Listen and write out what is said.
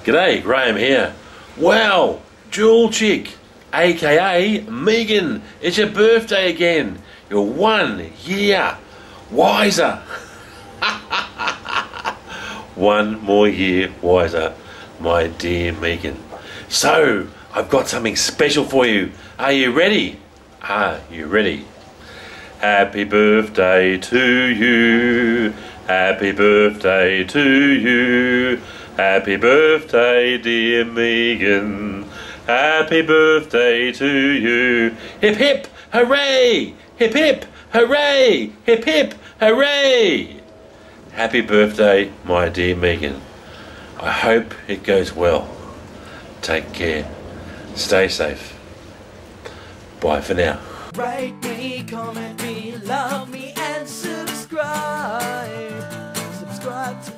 G'day, Graham here. Wow, Jewel Chick, aka Megan, it's your birthday again. You're 1 year wiser. 1 more year wiser, my dear Megan. So, I've got something special for you. Are you ready? Are you ready? Happy birthday to you. Happy birthday to you. Happy birthday, dear Megan. Happy birthday to you. Hip hip hooray! Hip hip hooray! Hip hip hooray! Happy birthday, my dear Megan. I hope it goes well. Take care. Stay safe. Bye for now. Rate me, comment me, love me and subscribe. Subscribe to